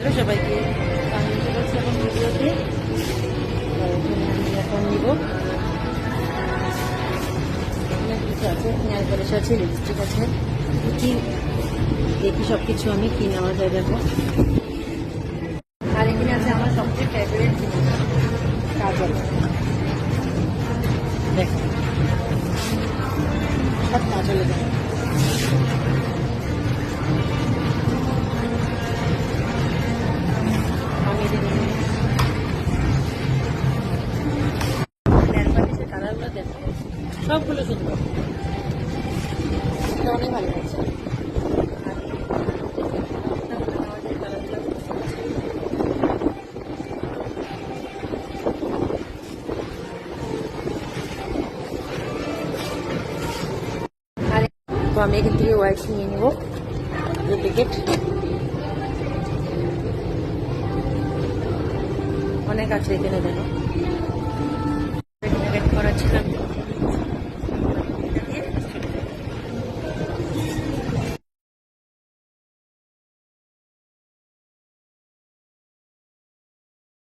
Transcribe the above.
Hello সবাইকে, আমি চলে আসছি এখন ভিডিওতে। আমি এখন নিব অনেক কিছু আছে, নেল পলিশ আছে, লিপস্টিক আছে, কি দেখি সব কিছু আমি কি নেওয়া যায় দেখো। আর এখানে আছে আমার সবচেয়ে ফেভারিট জিনিস, কাজল। দেখো সব কাজলে দেখো, আমি নেলপালিশের কালারগুলো দেখো, সবগুলো সুন্দর, এটা অনেক ভালো লাগছে। আর তো আমি এখান থেকে ওয়াইক্স নিয়ে নেবো, এই প্যাকেট অনেক আছে এখানে দেখো। প্যাকেট করা ছিল